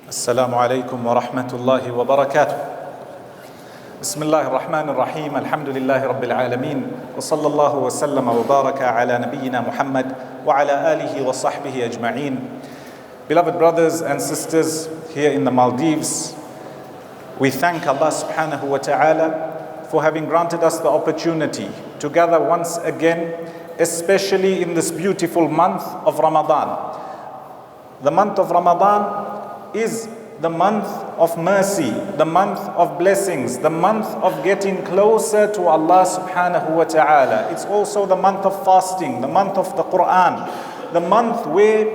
السلام عليكم ورحمة الله وبركاته. بسم الله الرحمن الرحيم. الحمد لله رب العالمين وصلى الله وسلم وبارك على نبينا محمد وعلى آله وصحبه أجمعين. Beloved brothers and sisters here in the Maldives, we thank Allah subhanahu wa ta'ala for having granted us the opportunity to gather once again, especially in this beautiful month of Ramadan. The month of Ramadan is the month of mercy, the month of blessings, the month of getting closer to Allah subhanahu wa ta'ala. It's also the month of fasting, the month of the Quran, the month where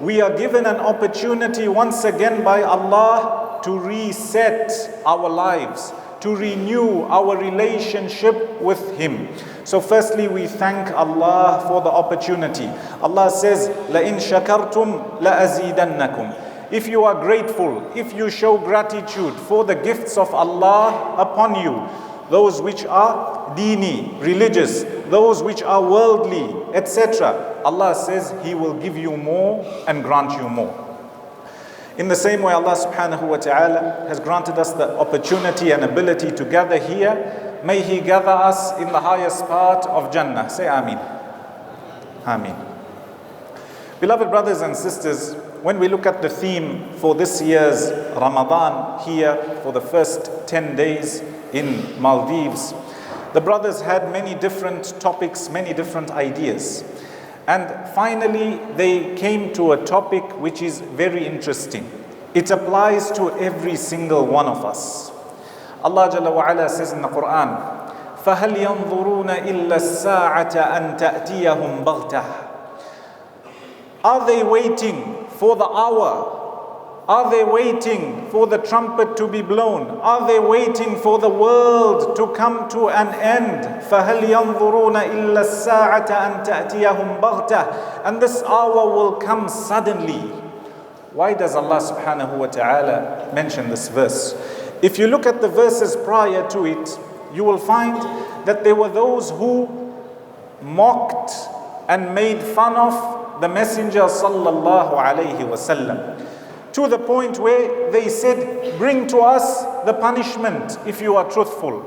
we are given an opportunity once again by Allah to reset our lives, to renew our relationship with Him. So firstly, we thank Allah for the opportunity. Allah says, لَإِن شَكَرْتُمْ لَأَزِيدَنَّكُمْ. If you are grateful, if you show gratitude for the gifts of Allah upon you, those which are dini, religious, those which are worldly, etc., Allah says He will give you more and grant you more. In the same way, Allah subhanahu wa ta'ala has granted us the opportunity and ability to gather here. May He gather us in the highest part of Jannah. Say Ameen. Ameen. Beloved brothers and sisters, when we look at the theme for this year's Ramadan here for the first 10 days in Maldives, the brothers had many different topics, many different ideas. And finally, they came to a topic which is very interesting. It applies to every single one of us. Allah Jalla wa Ala says in the Quran, فَهَلْ يَنظُرُونَ إِلَّا السَّاعَةَ أَن تَأْتِيَهُمْ بَغْتَةً. Are they waiting for the hour? Are they waiting for the trumpet to be blown? Are they waiting for the world to come to an end? فَهَلْ يَنظُرُونَ إِلَّا السَّاعَةَ أَن تَأْتِيَهُمْ بَغْتَةً. And this hour will come suddenly. Why does Allah subhanahu wa ta'ala mention this verse? If you look at the verses prior to it, you will find that there were those who mocked and made fun of the Messenger sallallahu alayhi wasallam, to the point where they said, bring to us the punishment if you are truthful.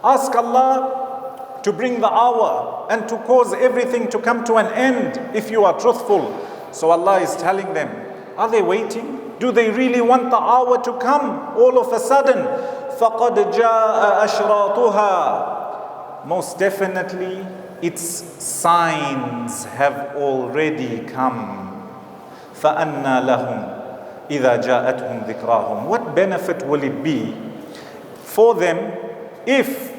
Ask Allah to bring the hour and to cause everything to come to an end if you are truthful. So Allah is telling them, are they waiting? Do they really want the hour to come all of a sudden? فَقَدْ جَاءَ أَشْرَاطُهَا. Most definitely, its signs have already come. فَأَنَّى لَهُمْ إِذَا جَاءَتْهُمْ ذِكْرَاهُمْ. What benefit will it be for them if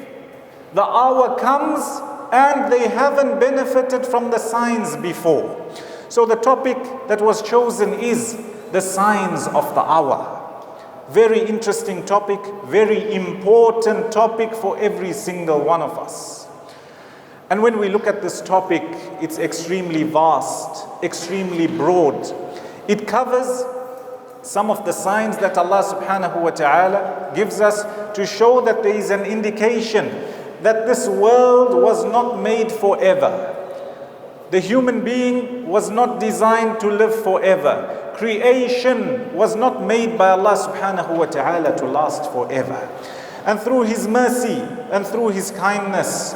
the hour comes and they haven't benefited from the signs before? So the topic that was chosen is the signs of the hour. Very interesting topic, very important topic for every single one of us. And when we look at this topic, it's extremely vast, extremely broad. It covers some of the signs that Allah subhanahu wa ta'ala gives us to show that there is an indication that this world was not made forever. The human being was not designed to live forever. Creation was not made by Allah subhanahu wa ta'ala to last forever. And through His mercy and through His kindness,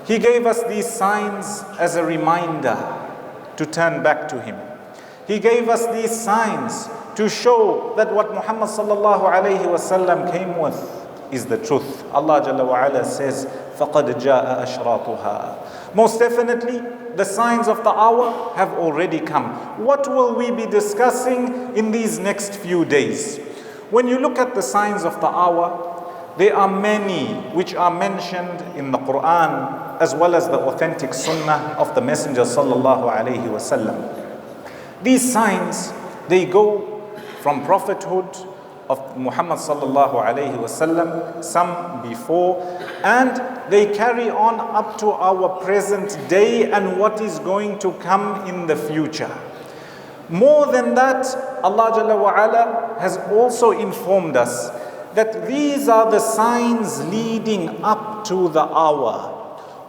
He gave us these signs as a reminder to turn back to Him. He gave us these signs to show that what Muhammad sallallahu alayhi wasallam came with is the truth. Allah Jalla wa Ala says, فَقَدْ جَاءَ أَشْرَاطُهَا. Most definitely, the signs of the hour have already come. What will we be discussing in these next few days? When you look at the signs of the hour, there are many which are mentioned in the Quran as well as the authentic sunnah of the Messenger sallallahu alayhi wasallam. These signs, they go from prophethood of Muhammad sallallahu alayhi wasallam, some before, and they carry on up to our present day and what is going to come in the future. More than that, Allah Jalla wa Ala has also informed us that these are the signs leading up to the hour.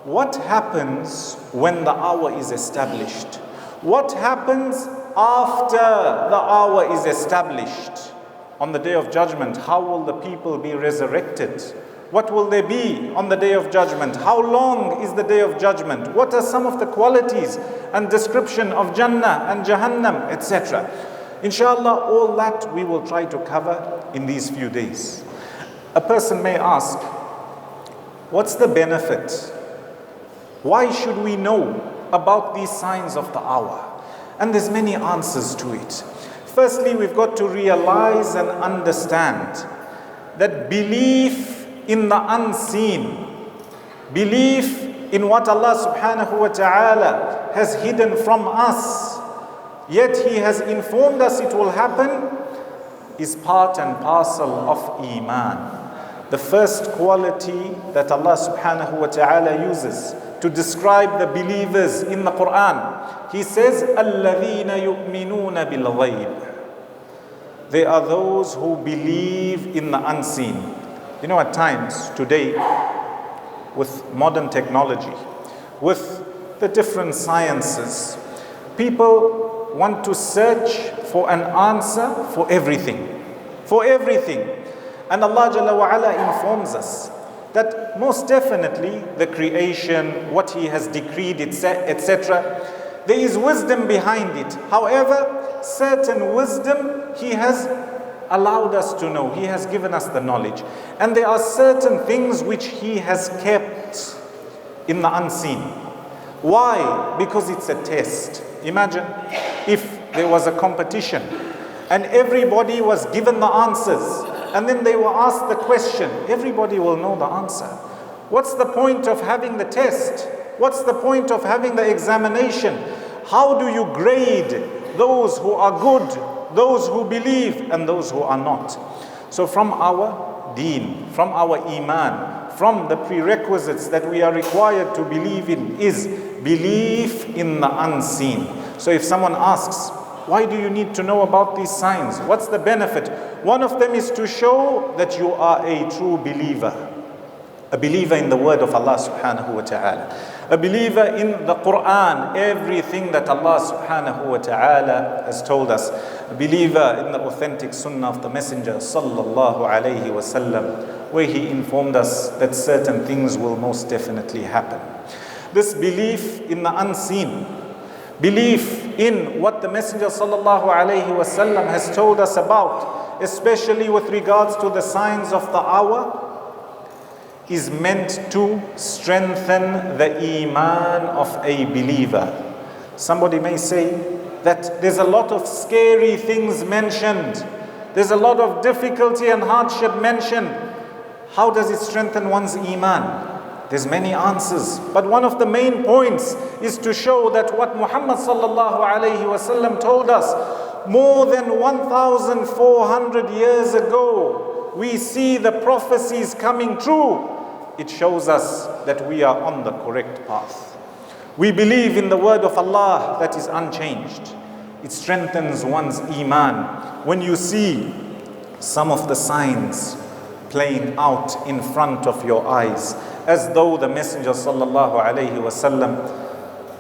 What happens when the hour is established? What happens after the hour is established on the day of judgment, how will the people be resurrected? What will they be on the day of judgment? How long is the day of judgment? What are some of the qualities and description of Jannah and Jahannam, etc.? Inshallah, all that we will try to cover in these few days. A person may ask, what's the benefit? Why should we know about these signs of the hour? And there's many answers to it. Firstly, we've got to realize and understand that belief in the unseen, belief in what Allah subhanahu wa ta'ala has hidden from us, yet He has informed us it will happen, is part and parcel of Iman. The first quality that Allah subhanahu wa ta'ala uses to describe the believers in the Quran, He says, الَّذِينَ يُؤْمِنُونَ بِالْغَيْبِ. They are those who believe in the unseen. You know, at times today, with modern technology, with the different sciences, people want to search for an answer for everything. For everything. And Allah Jalla wa Ala informs us that most definitely the creation, what He has decreed, etc., there is wisdom behind it. However, certain wisdom He has allowed us to know. He has given us the knowledge. And there are certain things which He has kept in the unseen. Why? Because it's a test. Imagine if there was a competition and everybody was given the answers and then they were asked the question. Everybody will know the answer. What's the point of having the test? What's the point of having the examination? How do you grade those who are good, those who believe, and those who are not? So from our deen, from our iman, from the prerequisites that we are required to believe in is belief in the unseen. So if someone asks, why do you need to know about these signs? What's the benefit? One of them is to show that you are a true believer. A believer in the word of Allah subhanahu wa ta'ala. A believer in the Quran, everything that Allah subhanahu wa ta'ala has told us. A believer in the authentic sunnah of the Messenger sallallahu alayhi wa sallam, where he informed us that certain things will most definitely happen. This belief in the unseen, belief in what the Messenger sallallahu alayhi wa sallam has told us about, especially with regards to the signs of the hour, is meant to strengthen the iman of a believer. Somebody may say that there's a lot of scary things mentioned. There's a lot of difficulty and hardship mentioned. How does it strengthen one's iman? There's many answers. But one of the main points is to show that what Muhammad sallallahu alayhi wasallam told us more than 1,400 years ago, we see the prophecies coming true. It shows us that we are on the correct path. We believe in the word of Allah that is unchanged. It strengthens one's iman. When you see some of the signs playing out in front of your eyes, as though the Messenger sallallahu alayhi wasallam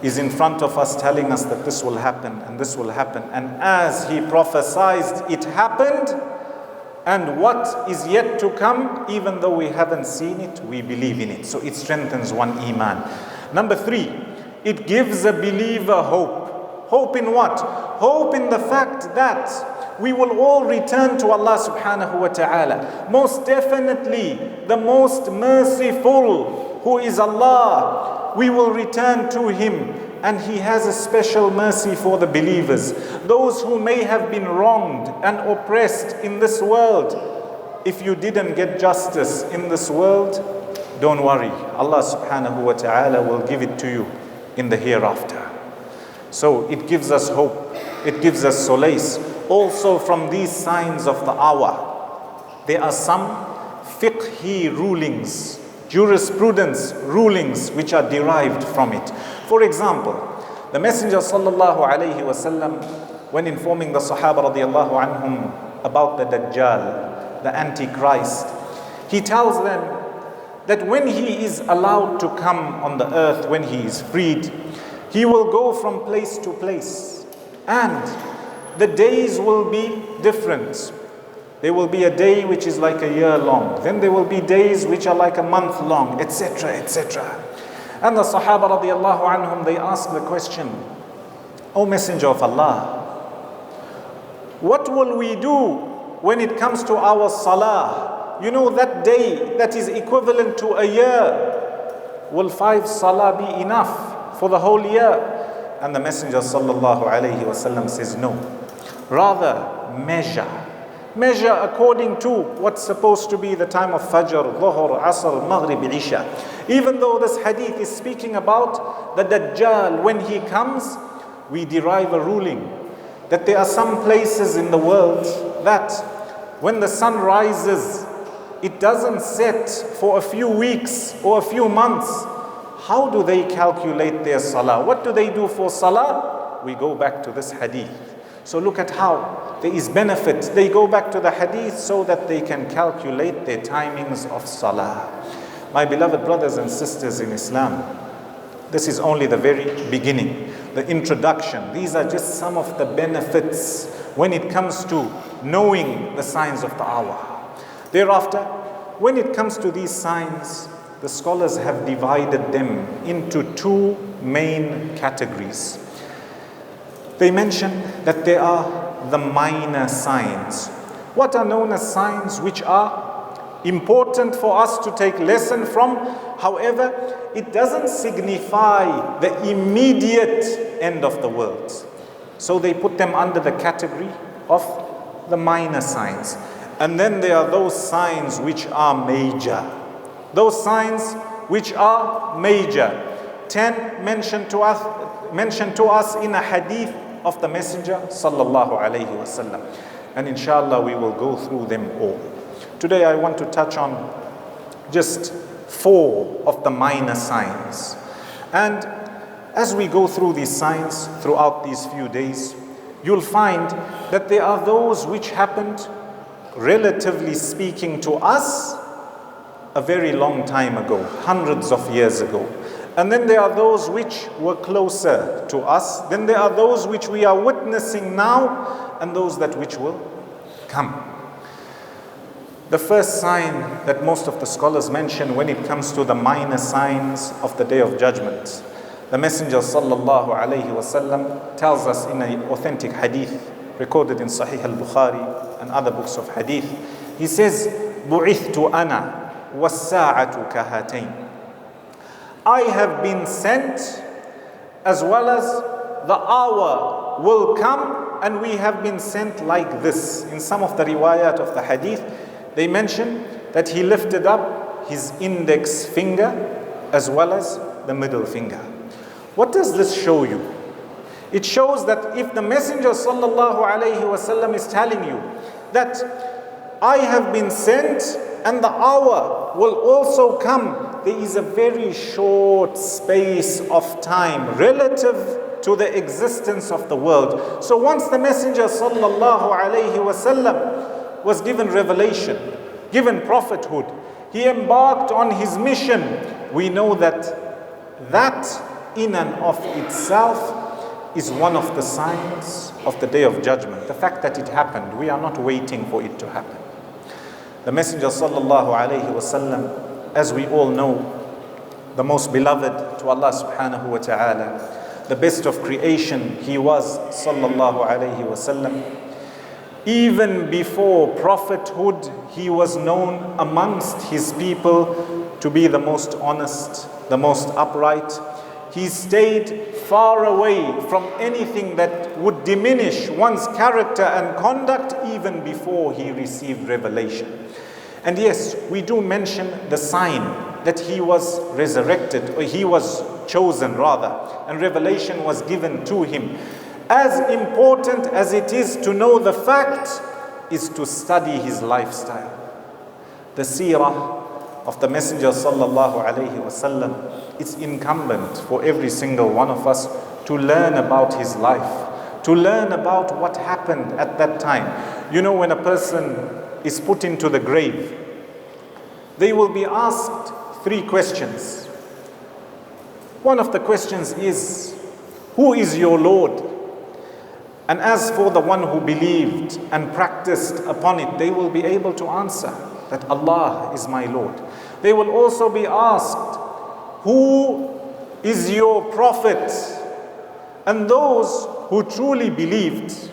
is in front of us telling us that this will happen and this will happen. And as he prophesied, it happened. And what is yet to come, even though we haven't seen it, we believe in it. So it strengthens one iman. Number 3, it gives a believer hope. Hope in what? Hope in the fact that we will all return to Allah subhanahu wa ta'ala. Most definitely, the most merciful, who is Allah, we will return to Him. And He has a special mercy for the believers. Those who may have been wronged and oppressed in this world. If you didn't get justice in this world, don't worry. Allah subhanahu wa ta'ala will give it to you in the hereafter. So it gives us hope. It gives us solace. Also from these signs of the hour, there are some fiqhi rulings, jurisprudence rulings which are derived from it. For example, the Messenger sallallahu alayhi wasallam, when informing the Sahaba radiyallahu anhum about the Dajjal, the Antichrist, he tells them that when he is allowed to come on the earth, when he is freed, he will go from place to place. And the days will be different. There will be a day which is like a year long. Then there will be days which are like a month long, etc., etc. And the Sahaba radiallahu anhum, they ask the question, O Messenger of Allah, what will we do when it comes to our salah? You know, that day that is equivalent to a year. Will 5 salah be enough for the whole year? And the Messenger sallallahu alayhi wasallam says no. Rather, measure according to what's supposed to be the time of Fajr, Dhuhr, Asr, Maghrib, Isha. Even though this hadith is speaking about the Dajjal, when he comes, we derive a ruling that there are some places in the world that when the sun rises, it doesn't set for a few weeks or a few months. How do they calculate their salah? What do they do for salah? We go back to this hadith. So look at how there is benefit. They go back to the hadith so that they can calculate their timings of salah. My beloved brothers and sisters in Islam, this is only the very beginning, the introduction. These are just some of the benefits when it comes to knowing the signs of the hour. Thereafter, when it comes to these signs, the scholars have divided them into 2 main categories. They mention that there are the minor signs. What are known as signs which are important for us to take lesson from. However, it doesn't signify the immediate end of the world. So they put them under the category of the minor signs. And then there are those signs which are major. Those signs which are major. 10 mentioned to us in a hadith of the Messenger sallallahu alaihi wasallam. And inshallah we will go through them all. Today I want to touch on just 4 of the minor signs. And as we go through these signs throughout these few days, you'll find that there are those which happened, relatively speaking, to us a very long time ago, hundreds of years ago. And then there are those which were closer to us. Then there are those which we are witnessing now, and those that which will come. The first sign that most of the scholars mention when it comes to the minor signs of the Day of Judgment, the Messenger sallallahu alayhi wasallam tells us in an authentic hadith recorded in Sahih al-Bukhari and other books of hadith. He says, "Bu'ithtu ana was-sa'atu kahatayn." I have been sent, as well as the hour will come, and we have been sent like this. In some of the riwayat of the hadith, they mention that he lifted up his index finger as well as the middle finger. What does this show you? It shows that if the Messenger sallallahu alayhi wasallam is telling you that I have been sent and the hour will also come, there is a very short space of time relative to the existence of the world. So once the Messenger sallallahu alayhi wasallam was given revelation, given prophethood, he embarked on his mission, we know that in and of itself is one of the signs of the Day of Judgment. The fact that it happened, we are not waiting for it to happen. The Messenger sallallahu alayhi wasallam, as we all know, the most beloved to Allah subhanahu wa ta'ala, the best of creation, he was sallallahu alayhi wasallam. Even before prophethood, he was known amongst his people to be the most honest, the most upright. He stayed far away from anything that would diminish one's character and conduct even before he received revelation. And yes, we do mention the sign that he was resurrected, or he was chosen rather, and revelation was given to him. As important as it is to know the fact, is to study his lifestyle. The seerah of the Messenger sallallahu alayhi wasallam, it's incumbent for every single one of us to learn about his life, to learn about what happened at that time. You know, when a person is put into the grave, they will be asked 3 questions. One of the questions is, who is your Lord? And as for the one who believed and practiced upon it, they will be able to answer that Allah is my Lord. They will also be asked, who is your prophet? And those who truly believed,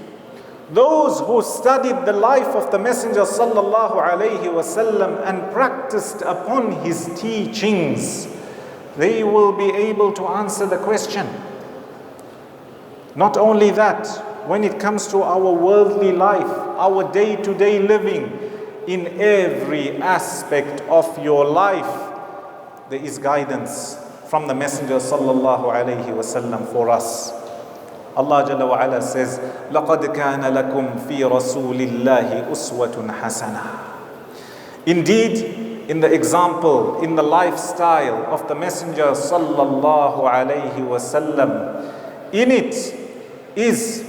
those who studied the life of the Messenger sallallahu alaihi wasallam and practiced upon his teachings, they will be able to answer the question. Not only that, when it comes to our worldly life, our day-to-day living, in every aspect of your life, there is guidance from the Messenger sallallahu alaihi wasallam for us. Allah Jalla wa Ala says, لَقَدْ كَانَ لَكُمْ فِي رَسُولِ اللَّهِ أُسْوَةٌ حَسَنَةٌ. Indeed, in the example, in the lifestyle of the Messenger sallallahu alaihi wasallam, in it is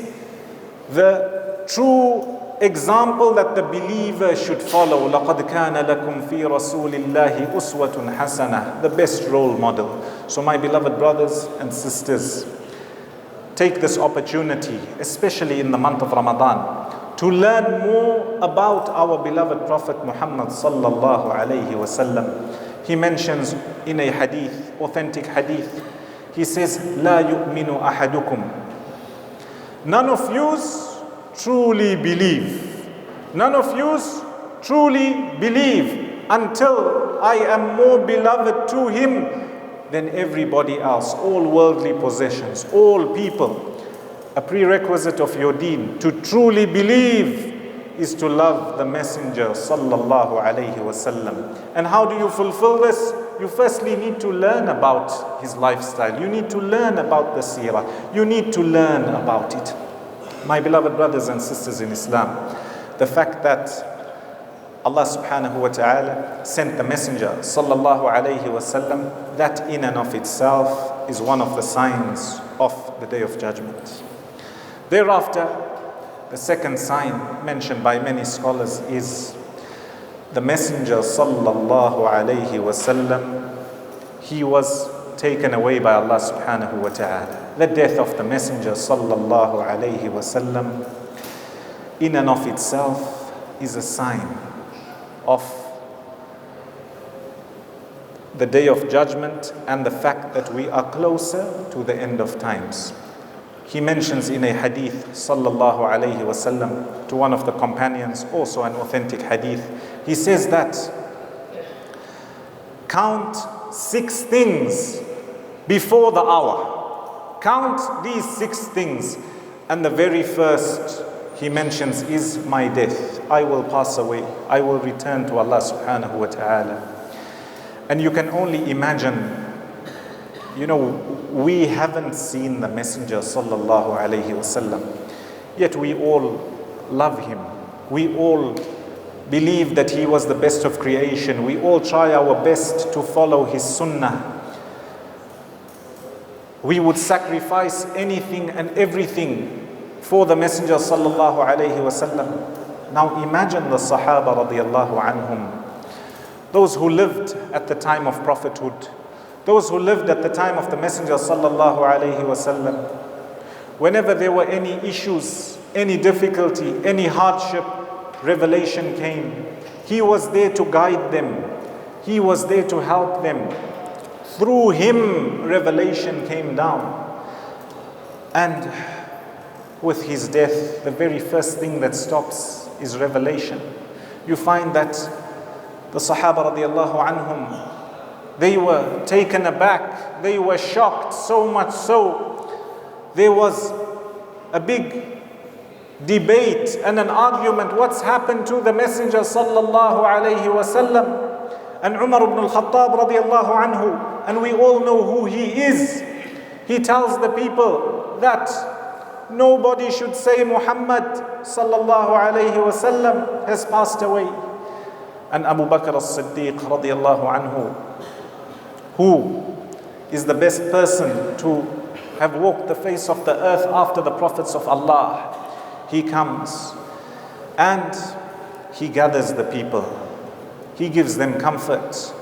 the true example that the believer should follow. لَقَدْ كَانَ لَكُمْ فِي رَسُولِ اللَّهِ أُسْوَةٌ حَسَنَةٌ. The best role model. So my beloved brothers and sisters, take this opportunity, especially in the month of Ramadan, to learn more about our beloved Prophet Muhammad sallallahu alayhi wasallam. He mentions in a hadith, authentic hadith, he says, لا يؤمن أحدكم. None of yous truly believe. None of yous truly believe until I am more beloved to him than everybody else, all worldly possessions, all people. A prerequisite of your deen, to truly believe, is to love the Messenger sallallahu alaihi wasallam. And how do you fulfill this? You firstly need to learn about his lifestyle. You need to learn about the seerah. You need to learn about it. My beloved brothers and sisters in Islam, the fact that Allah subhanahu wa ta'ala sent the Messenger sallallahu alayhi wasallam, that in and of itself is one of the signs of the Day of Judgment. Thereafter, the second sign mentioned by many scholars is the Messenger sallallahu alayhi wasallam, he was taken away by Allah subhanahu wa ta'ala. The death of the Messenger sallallahu alayhi wasallam in and of itself is a sign of the Day of Judgment and the fact that we are closer to the end of times. He mentions in a hadith sallallahu alayhi wasallam to one of the companions, also an authentic hadith, he says that count 6 things before the hour. Count these 6 things, and the very first he mentions is my death. I will pass away. I will return to Allah subhanahu wa ta'ala. And you can only imagine, we haven't seen the Messenger sallallahu alayhi wasallam, yet we all love him. We all believe that he was the best of creation. We all try our best to follow his sunnah. We would sacrifice anything and everything for the Messenger sallallahu alayhi wasallam. Now imagine the Sahaba radiyallahu anhum, those who lived at the time of prophethood, those who lived at the time of the Messenger sallallahu alayhi wasallam. Whenever there were any issues, any difficulty, any hardship, revelation came. He was there to guide them. He was there to help them. Through him, revelation came down. And with his death, the very first thing that stops is revelation. You find that the Sahaba radiallahu anhum, they were taken aback, they were shocked, so much so, there was a big debate and an argument, what's happened to the Messenger sallallahu alayhi wasallam? And Umar ibn al-Khattab radiallahu anhu, and we all know who he is, he tells the people that nobody should say Muhammad sallallahu alayhi wasallam has passed away. And Abu Bakr as-Siddiq radiallahu anhu, who is the best person to have walked the face of the earth after the prophets of Allah, he comes and he gathers the people, he gives them comfort,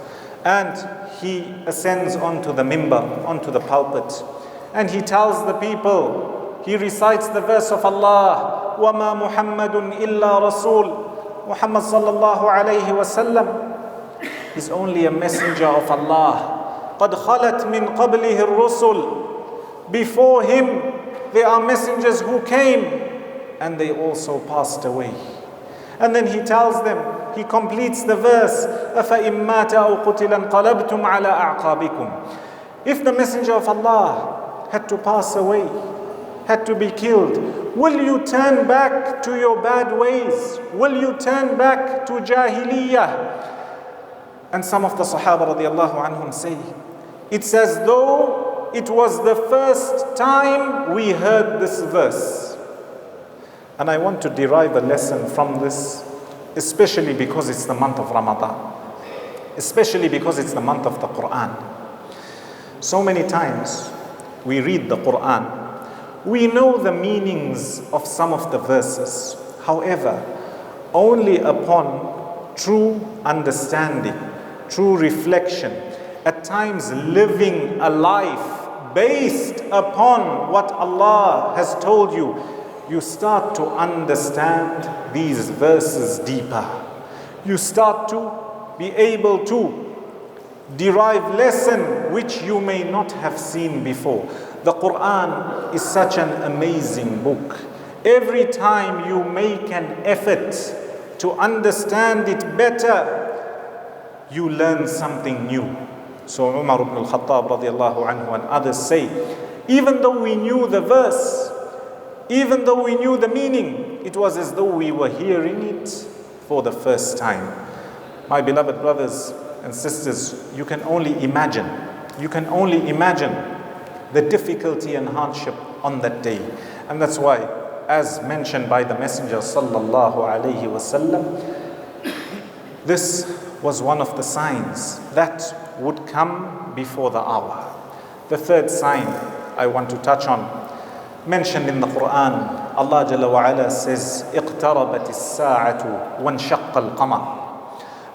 and he ascends onto the mimbar, onto the pulpit, and he tells the people he recites the verse of Allah, وَمَا مُحَمَّدٌ إِلَّا رَسُولٌ. Muhammad sallallahu alayhi wasallam is only a messenger of Allah. قَدْ خَلَتْ مِنْ قَبْلِهِ الرُّسُلُ. Before him, there are messengers who came and they also passed away. And then he tells them, he completes the verse, أَفَإِن مَّاتَ أَوْ قُتِلَ انقَلَبْتُمْ عَلَىٰ أَعْقَابِكُمْ. If the messenger of Allah had to pass away, had to be killed, will you turn back to your bad ways? Will you turn back to Jahiliyyah? And some of the Sahaba radiallahu anhum say, it's as though it was the first time we heard this verse. And I want to derive a lesson from this, especially because it's the month of Ramadan, especially because it's the month of the Quran. So many times we read the Quran, we know the meanings of some of the verses. However, only upon true understanding, true reflection, at times living a life based upon what Allah has told you, you start to understand these verses deeper. You start to be able to derive lesson which you may not have seen before. The Quran is such an amazing book. Every time you make an effort to understand it better, you learn something new. So Umar ibn al-Khattab radiallahu anhu and others say, even though we knew the verse, even though we knew the meaning, it was as though we were hearing it for the first time. My beloved brothers and sisters, you can only imagine the difficulty and hardship on that day. And that's why, as mentioned by the Messenger sallallahu alayhi wasallam, this was one of the signs that would come before the hour. The third sign I want to touch on, mentioned in the Quran, Allah Jalla wa Ala says, اقتربت الساعة وانشق القمر.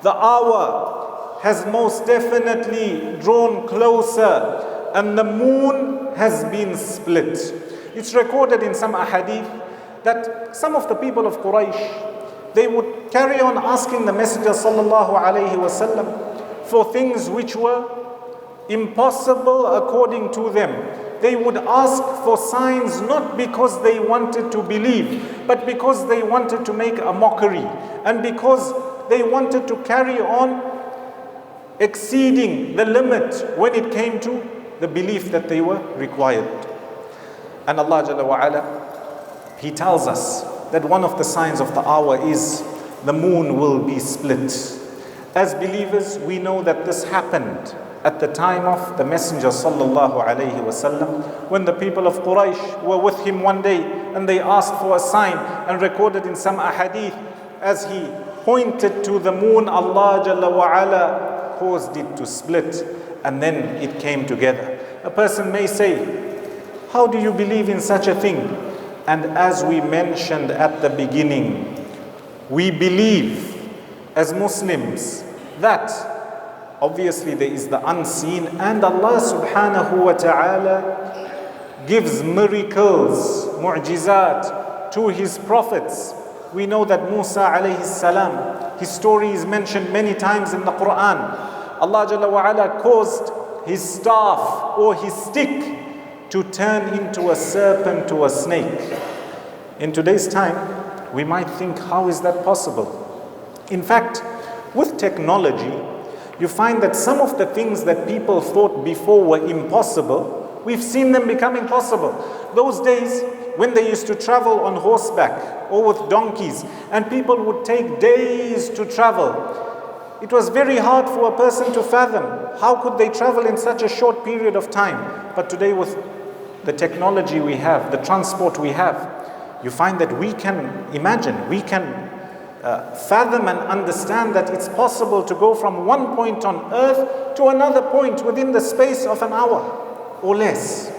The hour has most definitely drawn closer and the moon has been split. It's recorded in some ahadith that some of the people of Quraysh, they would carry on asking the Messenger sallallahu alayhi wasallam for things which were impossible according to them. They would ask for signs not because they wanted to believe, but because they wanted to make a mockery and because they wanted to carry on exceeding the limit when it came to the belief that they were required. And Allah Jalla wa Ala, He tells us that one of the signs of the hour is the moon will be split. As believers, we know that this happened at the time of the Messenger sallallahu alayhi wasallam, when the people of Quraysh were with him one day and they asked for a sign, and recorded in some ahadith, as he pointed to the moon, Allah Jalla wa Ala caused it to split and then it came together. A person may say, how do you believe in such a thing? And as we mentioned at the beginning, we believe as Muslims that obviously there is the unseen, and Allah subhanahu wa ta'ala gives miracles, mu'jizat to His prophets. We know that Musa alayhi salam, his story is mentioned many times in the Quran. Allah Jalla wa Ala caused his staff or his stick to turn into a serpent or a snake. In today's time, we might think, how is that possible? In fact, with technology, you find that some of the things that people thought before were impossible, we've seen them becoming possible. Those days when they used to travel on horseback or with donkeys, and people would take days to travel, it was very hard for a person to fathom. How could they travel in such a short period of time? But today, with the technology we have, the transport we have, you find that we can imagine, we can fathom and understand that it's possible to go from one point on earth to another point within the space of an hour or less.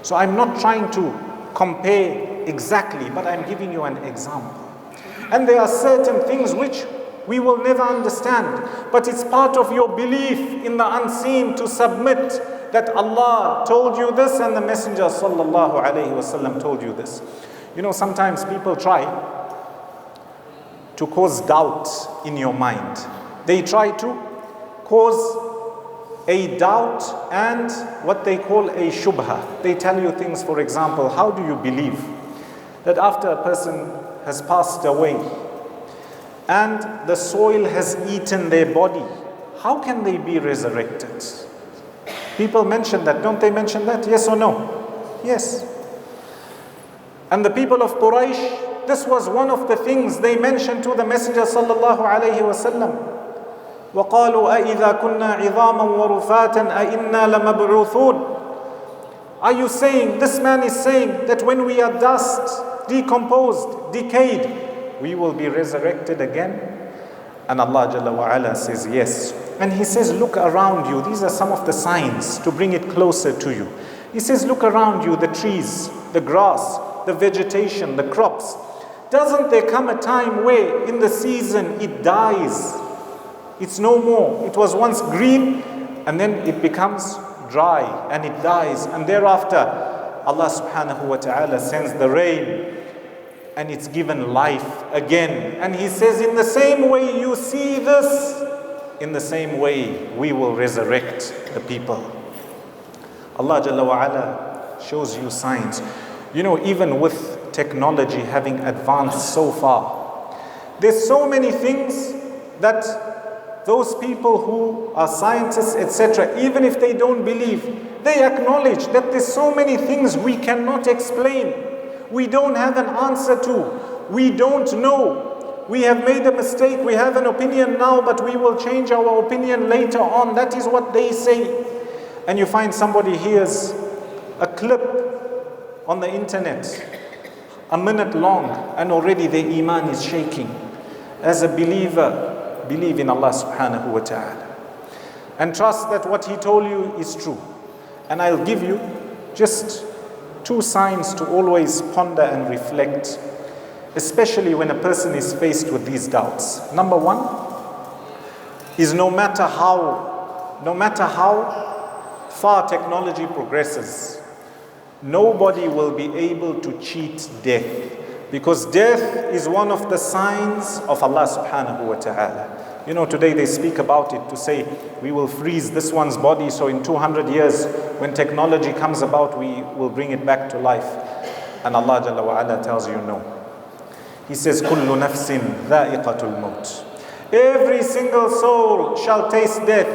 So I'm not trying to compare exactly, but I'm giving you an example. And there are certain things which we will never understand, but it's part of your belief in the unseen to submit that Allah told you this and the Messenger sallallahu alaihi wasallam told you this. You know, sometimes people try to cause doubt in your mind. They try to cause a doubt and what they call a shubha. They tell you things, for example, how do you believe that after a person has passed away and the soil has eaten their body, how can they be resurrected? People mention that, don't they mention that? Yes or no? Yes. And the people of Quraysh, this was one of the things they mentioned to the Messenger sallallahu alayhi wasallam. وَقَالُوا أَإِذَا كُنَّا عِظَامًا وَرُفَاتًا أَإِنَّا لَمَبْعُوثُونَ. Are you saying, this man is saying that when we are dust, decomposed, decayed, we will be resurrected again? And Allah Jalla wa Ala says yes. And He says, look around you. These are some of the signs to bring it closer to you. He says, look around you, the trees, the grass, the vegetation, the crops. Doesn't there come a time where in the season it dies? It's no more. It was once green and then it becomes dry and it dies. And thereafter, Allah subhanahu wa ta'ala sends the rain and it's given life again. And He says, in the same way you see this, in the same way we will resurrect the people. Allah Jalla wa Ala shows you signs. You know, even with technology having advanced so far, there's so many things that those people who are scientists, etc., even if they don't believe, they acknowledge that there's so many things we cannot explain. We don't have an answer to. We don't know. We have made a mistake. We have an opinion now, but we will change our opinion later on. That is what they say. And you find somebody hears a clip on the internet, a minute long, and already their iman is shaking. As a believer, believe in Allah subhanahu wa ta'ala. And trust that what He told you is true. And I'll give you just 2 signs to always ponder and reflect, especially when a person is faced with these doubts. Number 1 is no matter how far technology progresses, nobody will be able to cheat death. Because death is one of the signs of Allah subhanahu wa ta'ala. You know, today they speak about it to say, we will freeze this one's body, so in 200 years, when technology comes about, we will bring it back to life. And Allah Jalla wa Ala tells you no. He says, كُلُّ نَفْسٍ ذَائِقَةُ الْمَوْتِ. Every single soul shall taste death.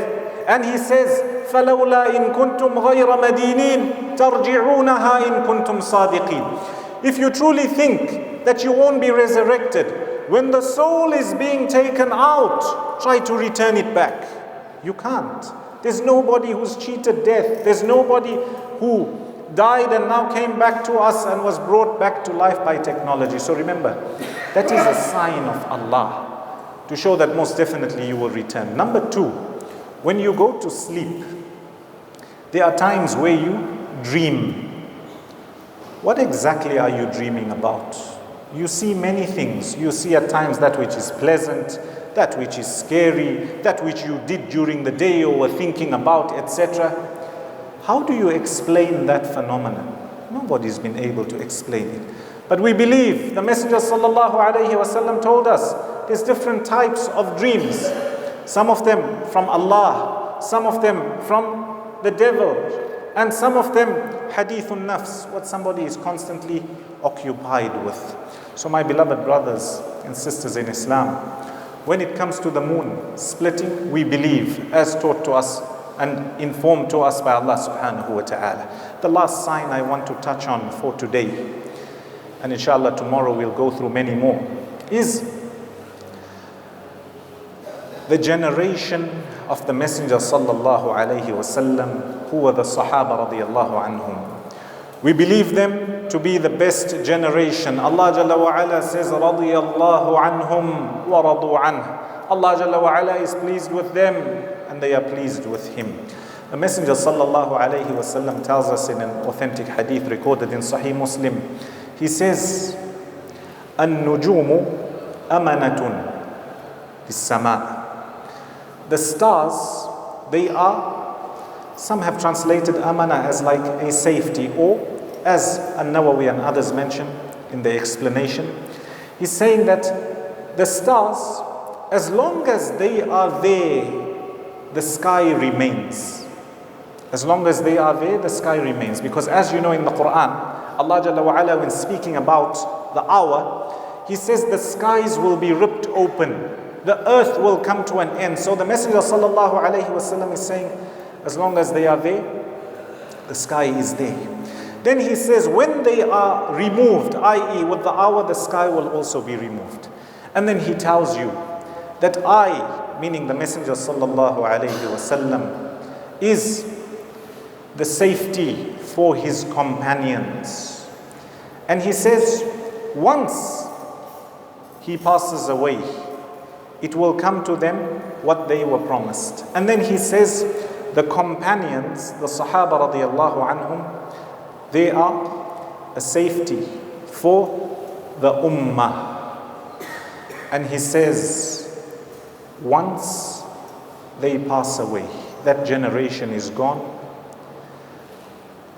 And He says, فَلَوْلَا إِن كُنْتُمْ غَيْرَ مَدِينِينَ تَرْجِعُونَهَا إِن كُنْتُمْ صَادِقِينَ. If you truly think that you won't be resurrected, when the soul is being taken out, try to return it back. You can't. There's nobody who's cheated death. There's nobody who died and now came back to us and was brought back to life by technology. So remember, that is a sign of Allah to show that most definitely you will return. Number 2, when you go to sleep, there are times where you dream. What exactly are you dreaming about? You see many things. You see at times that which is pleasant, that which is scary, that which you did during the day or were thinking about, etc. How do you explain that phenomenon? Nobody's been able to explain it. But we believe the Messenger sallallahu alaihi wasallam told us there's different types of dreams. Some of them from Allah, some of them from the devil, and some of them hadithun nafs, what somebody is constantly occupied with. So my beloved brothers and sisters in Islam, when it comes to the moon splitting, we believe, as taught to us and informed to us by Allah subhanahu wa ta'ala. The last sign I want to touch on for today, and inshallah tomorrow we'll go through many more, is the generation of the Messenger sallallahu alayhi wasallam, who were the Sahaba radiyallahu anhum. We believe them to be the best generation. Allah Jalla wa Ala says, radiyallahu anhum wa radu anh. Allah Jalla wa Ala is pleased with them and they are pleased with Him. The Messenger sallallahu alayhi wasallam tells us in an authentic hadith recorded in Sahih Muslim, he says, النجوم أمنة للسماء. The stars, they are Some have translated amana as like a safety, or as An-Nawawi and others mention in the explanation, he's saying that the stars, as long as they are there, the sky remains. As long as they are there, the sky remains. Because as you know in the Quran, Allah Jalla wa Ala, when speaking about the hour, He says the skies will be ripped open, the earth will come to an end. So the Messenger sallallahu alaihi wasallam is saying, as long as they are there, the sky is there. Then he says, when they are removed, i.e. with the hour, the sky will also be removed. And then he tells you that I, meaning the Messenger sallallahu alaihi wasallam, is the safety for his companions. And he says, once he passes away, it will come to them what they were promised. And then he says, the companions, the Sahaba radiallahu anhum, they are a safety for the ummah. And he says, once they pass away, that generation is gone.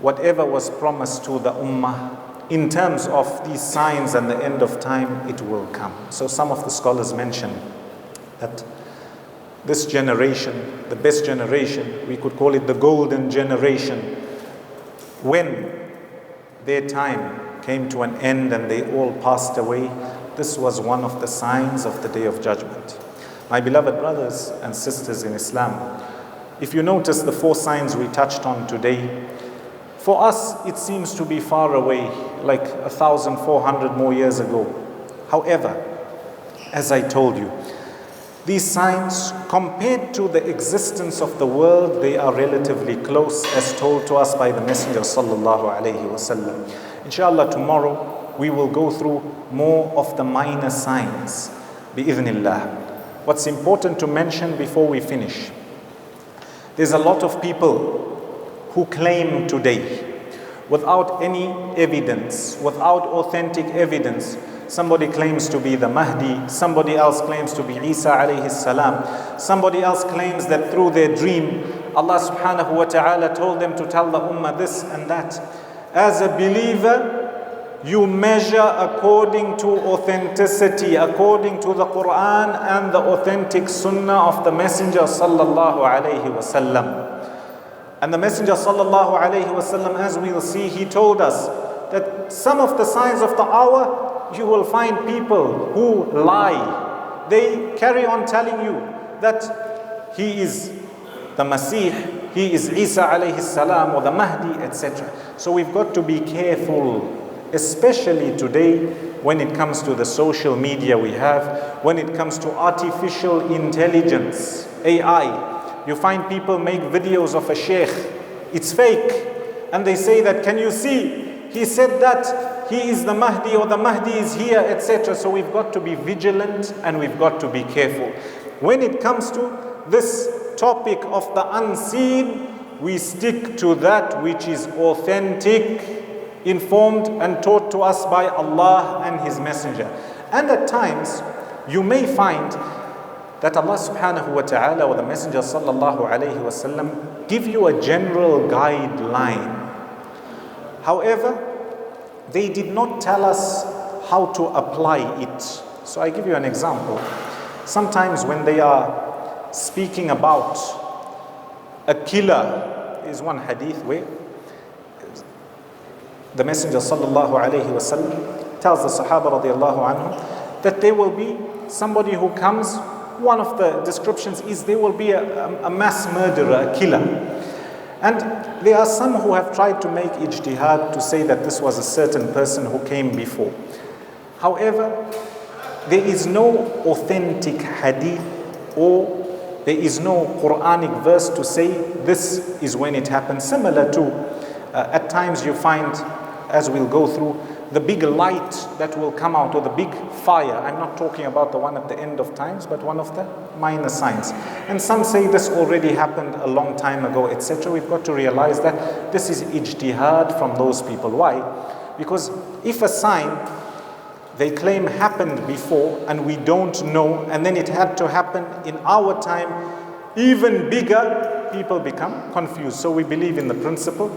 Whatever was promised to the ummah in terms of these signs and the end of time, it will come. So some of the scholars mention that this generation, the best generation, we could call it the golden generation, when their time came to an end and they all passed away, this was one of the signs of the Day of Judgment. My beloved brothers and sisters in Islam, if you notice the 4 signs we touched on today, for us it seems to be far away, like 1,400 more years ago. However, as I told you, these signs, compared to the existence of the world, they are relatively close, as told to us by the Messenger sallallahu alaihi wasallam. Inshallah, tomorrow we will go through more of the minor signs, bi'idhnillah. What's important to mention before we finish, there's a lot of people who claim today, without any evidence, without authentic evidence. Somebody claims to be the Mahdi, somebody else claims to be Isa alayhi salam, somebody else claims that through their dream, Allah subhanahu wa ta'ala told them to tell the ummah this and that. As a believer, you measure according to authenticity, according to the Quran and the authentic sunnah of the Messenger sallallahu alayhi wasallam. And the Messenger sallallahu alayhi wasallam, as we'll see, he told us that some of the signs of the hour, you will find people who lie. They carry on telling you that he is the Masih, he is Isa alayhi salam, or the Mahdi, etc. So we've got to be careful, especially today when it comes to the social media we have, when it comes to artificial intelligence, AI. You find people make videos of a sheikh, it's fake, and they say that, can you see, he said that he is the Mahdi, or the Mahdi is here, etc. So we've got to be vigilant and we've got to be careful. When it comes to this topic of the unseen, we stick to that which is authentic, informed and taught to us by Allah and His Messenger. And at times, you may find that Allah subhanahu wa ta'ala or the Messenger sallallahu alayhi wa sallam give you a general guideline. However, they did not tell us how to apply it. So I give you an example. Sometimes when they are speaking about a killer, is one hadith where the Messenger sallallahu alayhi wa sallam tells the Sahaba radiallahu anhum that there will be somebody who comes. One of the descriptions is there will be a mass murderer, a killer. And there are some who have tried to make ijtihad to say that this was a certain person who came before. However, there is no authentic hadith or there is no Quranic verse to say this is when it happened. Similar to, at times you find, as we'll go through, the big light that will come out, or the big fire. I'm not talking about the one at the end of times, but one of the minor signs. And some say this already happened a long time ago, etc. We've got to realize that this is ijtihad from those people. Why? Because if a sign they claim happened before and we don't know, and then it had to happen in our time, even bigger, people become confused. So we believe in the principle,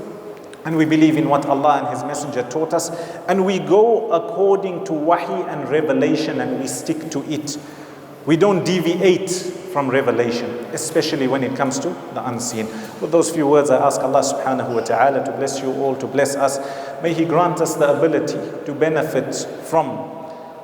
and we believe in what Allah and His Messenger taught us, and we go according to wahi and revelation, and we stick to it. We don't deviate from revelation, especially when it comes to the unseen. With those few words, I ask Allah subhanahu wa ta'ala to bless you all, to bless us. May He grant us the ability to benefit from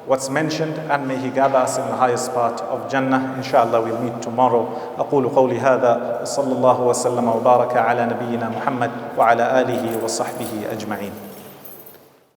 what's mentioned, and may He gather us in the highest part of Jannah. Inshallah, we'll meet tomorrow. أقول قولي هذا وصلى الله وسلم وبارك على نبينا محمد وعلى آله وصحبه أجمعين.